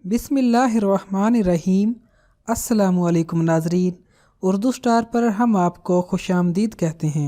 बिस्मिल्लाहिर्रहमानिर्रहीम। अस्सलामुअलैकुम नाज़रीन, उर्दू स्टार पर हम आपको खुशामदीद कहते हैं।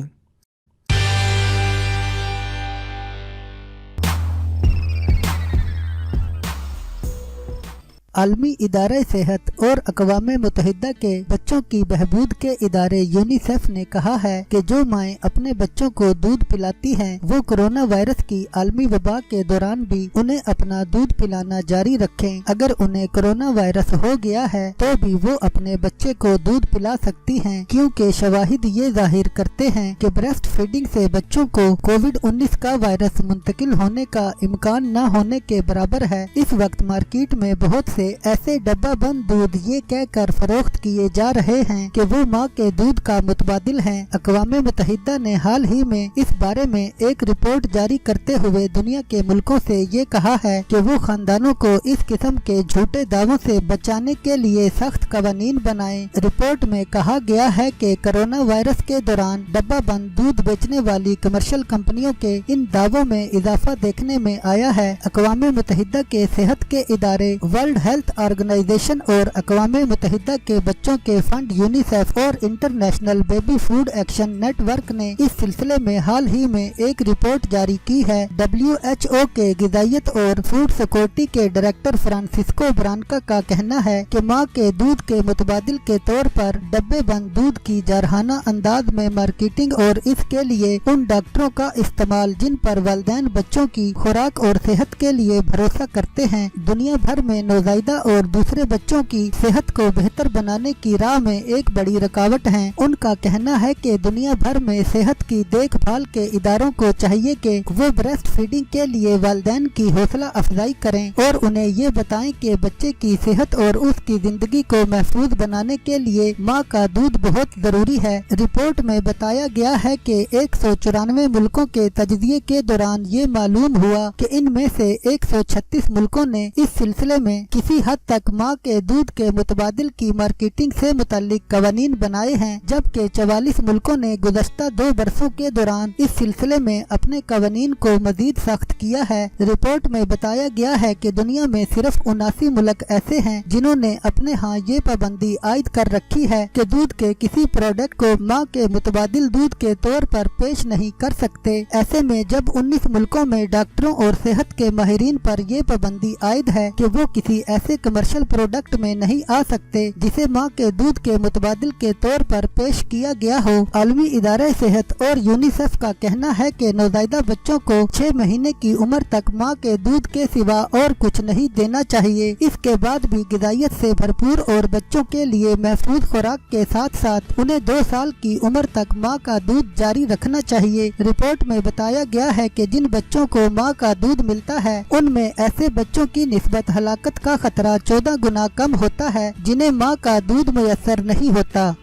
आलमी इदारे सेहत और अक़वाम मुत्तहिदा के बच्चों की बहबूद के इदारे यूनिसेफ ने कहा है कि जो माएँ अपने बच्चों को दूध पिलाती हैं वो कोरोना वायरस की आलमी वबा के दौरान भी उन्हें अपना दूध पिलाना जारी रखें। अगर उन्हें कोरोना वायरस हो गया है तो भी वो अपने बच्चे को दूध पिला सकती हैं, क्योंकि शवाहिद ये जाहिर करते हैं कि ब्रेस्ट फीडिंग से बच्चों को कोविड-19 का वायरस मुंतकिल होने का इम्कान न होने के बराबर है। इस वक्त मार्केट में बहुत से ऐसे डब्बा बंद दूध ये कहकर फरोख्त किए जा रहे हैं कि वो माँ के दूध का मुतबादिल हैं। अक़वाम मुत्तहिदा ने हाल ही में इस बारे में एक रिपोर्ट जारी करते हुए दुनिया के मुल्कों से ये कहा है कि वो खानदानों को इस किस्म के झूठे दावों से बचाने के लिए सख्त कवानीन बनाएं। रिपोर्ट में कहा गया है कि कोरोना वायरस के दौरान डब्बा बंद दूध बेचने वाली कमर्शियल कंपनियों के इन दावों में इजाफा देखने में आया है। अक़वाम मुत्तहिदा के सेहत के इदारे वर्ल्ड हेल्थ ऑर्गेनाइजेशन और अक़वाम मुत्तहिदा के बच्चों के फंड यूनिसेफ और international baby food action network ने इस सिलसिले में हाल ही में एक रिपोर्ट जारी की है। WHO के ग़िज़ाइयत और फूड सिक्योरिटी के डायरेक्टर फ्रांसिस्को ब्रांका का कहना है कि माँ के दूध के मुतबादिल के तौर पर डब्बे बंद दूध की जारहाना अंदाज में मार्केटिंग और इसके लिए उन डॉक्टरों का इस्तेमाल जिन पर वालिदैन बच्चों की खुराक और सेहत के लिए भरोसा करते हैं, दुनिया भर में नौज़ायदा और दूसरे बच्चों की सेहत को बेहतर बनाने की राह में एक बड़ी रुकावट हैं। उनका कहना है कि दुनिया भर में सेहत की देखभाल के इदारों को चाहिए कि वो ब्रेस्ट फीडिंग के लिए वालिदैन की हौसला अफजाई करें और उन्हें ये बताएं कि बच्चे की सेहत और उसकी जिंदगी को महफूज बनाने के लिए माँ का दूध बहुत जरूरी है। रिपोर्ट में बताया गया है कि 194 मुल्कों के तजज़िये के दौरान ये मालूम हुआ कि इनमें से 136 मुल्कों ने इस सिलसिले में किसी हद तक माँ के दूध के मुतबादिल की मार्केटिंग से मुताल्लिक कवानीन बनाए हैं, जबकि 44 मुल्कों ने गुज़श्ता 2 बरसों के दौरान इस सिलसिले में अपने कवानीन को मजीद सख्त किया है। रिपोर्ट में बताया गया है कि दुनिया में सिर्फ 79 मुल्क ऐसे हैं जिन्होंने अपने यहाँ ये पाबंदी आयद कर रखी है कि दूध के किसी प्रोडक्ट को माँ के मुतबादिल दूध के तौर पर पेश नहीं कर सकते। ऐसे में जब 19 मुल्कों में डॉक्टरों और सेहत के माहिरीन पर ये पाबंदी आयद है कि वो किसी ऐसे कमर्शियल प्रोडक्ट में नहीं आ सकते जिसे माँ के दूध के मुतबादिल के तौर पर पेश किया गया हो। आलमी इदारे सेहत और यूनिसेफ का कहना है कि नवजायदा बच्चों को 6 महीने की उम्र तक माँ के दूध के सिवा और कुछ नहीं देना चाहिए। इसके बाद भी ग़िज़ाइयत से भरपूर और बच्चों के लिए महफूज खुराक के साथ साथ उन्हें 2 साल की उम्र तक माँ का दूध जारी रखना चाहिए। रिपोर्ट में बताया गया है कि जिन बच्चों को माँ का दूध मिलता है उनमें ऐसे बच्चों की निस्बत हलाकत का खतरा 14 गुना कम होता है जिन्हें माँ का दूध मुयस्सर नहीं होता।